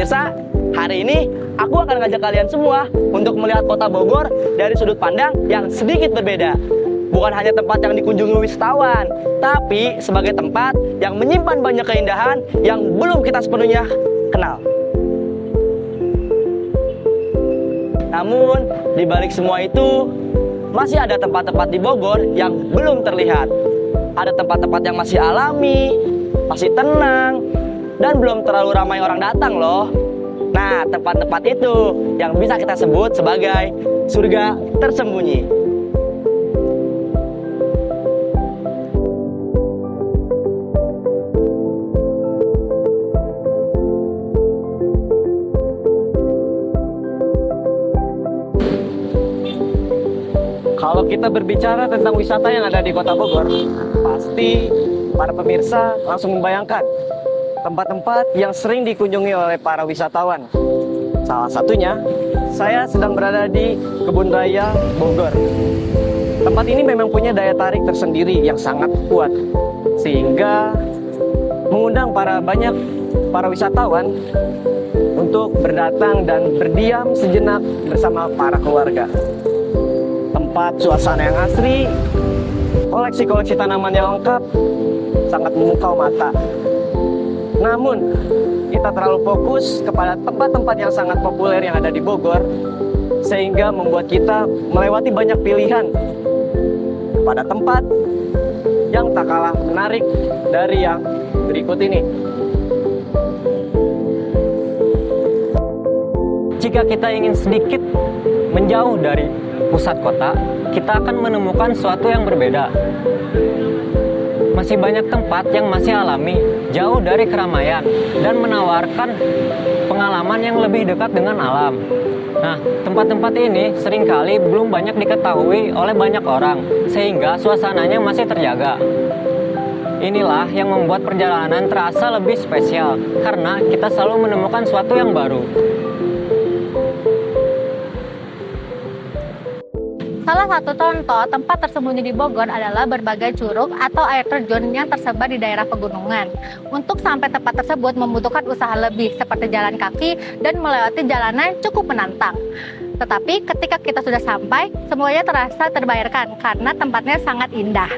pemirsa, hari ini aku akan ngajak kalian semua untuk melihat kota Bogor dari sudut pandang yang sedikit berbeda. Bukan hanya tempat yang dikunjungi wisatawan, tapi sebagai tempat yang menyimpan banyak keindahan yang belum kita sepenuhnya kenal. Namun, di balik semua itu, masih ada tempat-tempat di Bogor yang belum terlihat. Ada tempat-tempat yang masih alami, masih tenang, dan belum terlalu ramai orang datang loh. Nah, tempat-tempat itu yang bisa kita sebut sebagai surga tersembunyi. Kalau kita berbicara tentang wisata yang ada di Kota Bogor, pasti para pemirsa langsung membayangkan tempat-tempat yang sering dikunjungi oleh para wisatawan. Salah satunya, saya sedang berada di Kebun Raya Bogor. Tempat ini memang punya daya tarik tersendiri yang sangat kuat, sehingga mengundang banyak para wisatawan untuk berdatang dan berdiam sejenak bersama para keluarga. Tempat suasana yang asri, koleksi-koleksi tanaman yang lengkap, sangat memukau mata. Namun, kita terlalu fokus kepada tempat-tempat yang sangat populer yang ada di Bogor, sehingga membuat kita melewati banyak pilihan pada tempat yang tak kalah menarik dari yang berikut ini. Jika kita ingin sedikit menjauh dari pusat kota, kita akan menemukan sesuatu yang berbeda. Masih banyak tempat yang masih alami, jauh dari keramaian, dan menawarkan pengalaman yang lebih dekat dengan alam. Nah, tempat-tempat ini seringkali belum banyak diketahui oleh banyak orang, sehingga suasananya masih terjaga. Inilah yang membuat perjalanan terasa lebih spesial, karena kita selalu menemukan sesuatu yang baru. Salah satu contoh tempat tersembunyi di Bogor adalah berbagai curug atau air terjun yang tersebar di daerah pegunungan. Untuk sampai tempat tersebut membutuhkan usaha lebih seperti jalan kaki dan melewati jalanan cukup menantang. Tetapi ketika kita sudah sampai, semuanya terasa terbayarkan karena tempatnya sangat indah.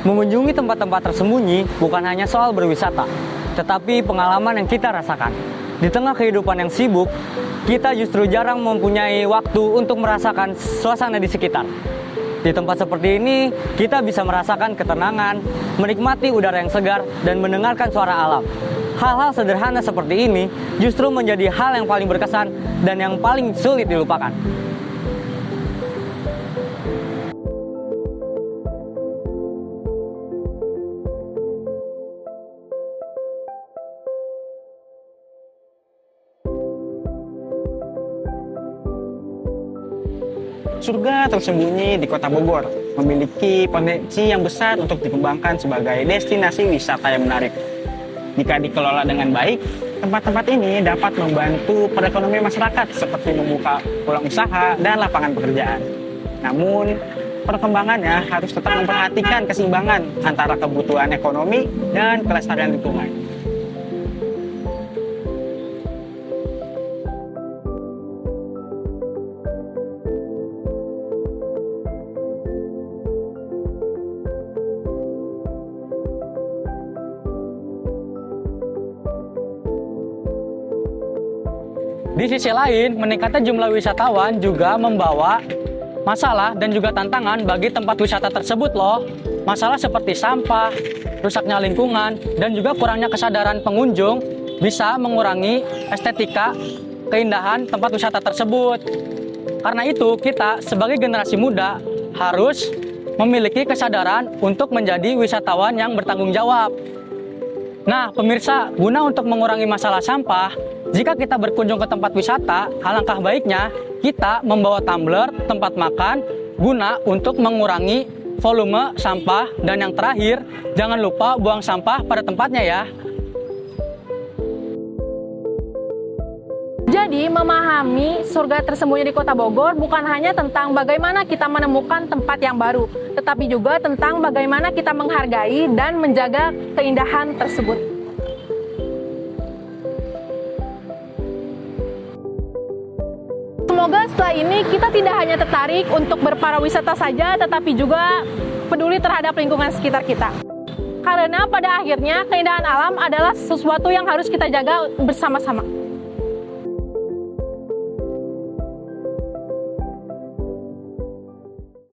Mengunjungi tempat-tempat tersembunyi bukan hanya soal berwisata, tetapi pengalaman yang kita rasakan. Di tengah kehidupan yang sibuk, kita justru jarang mempunyai waktu untuk merasakan suasana di sekitar. Di tempat seperti ini, kita bisa merasakan ketenangan, menikmati udara yang segar, dan mendengarkan suara alam. Hal-hal sederhana seperti ini justru menjadi hal yang paling berkesan dan yang paling sulit dilupakan. Surga tersembunyi di Kota Bogor memiliki potensi yang besar untuk dikembangkan sebagai destinasi wisata yang menarik. Jika dikelola dengan baik, tempat-tempat ini dapat membantu perekonomian masyarakat seperti membuka peluang usaha dan lapangan pekerjaan. Namun, perkembangannya harus tetap memperhatikan keseimbangan antara kebutuhan ekonomi dan kelestarian lingkungan. Di sisi lain, meningkatnya jumlah wisatawan juga membawa masalah dan juga tantangan bagi tempat wisata tersebut loh. Masalah seperti sampah, rusaknya lingkungan, dan juga kurangnya kesadaran pengunjung bisa mengurangi estetika keindahan tempat wisata tersebut. Karena itu, kita sebagai generasi muda harus memiliki kesadaran untuk menjadi wisatawan yang bertanggung jawab. Nah, pemirsa, guna untuk mengurangi masalah sampah, jika kita berkunjung ke tempat wisata, alangkah baiknya kita membawa tumbler, tempat makan, guna untuk mengurangi volume sampah. Dan yang terakhir, jangan lupa buang sampah pada tempatnya ya. Jadi Jadi, memahami surga tersembunyi di Kota Bogor bukan hanya tentang bagaimana kita menemukan tempat yang baru, tetapi juga tentang bagaimana kita menghargai dan menjaga keindahan tersebut. Semoga setelah ini kita tidak hanya tertarik untuk berparawisata saja, tetapi juga peduli terhadap lingkungan sekitar kita. Karena pada akhirnya keindahan alam adalah sesuatu yang harus kita jaga bersama-sama.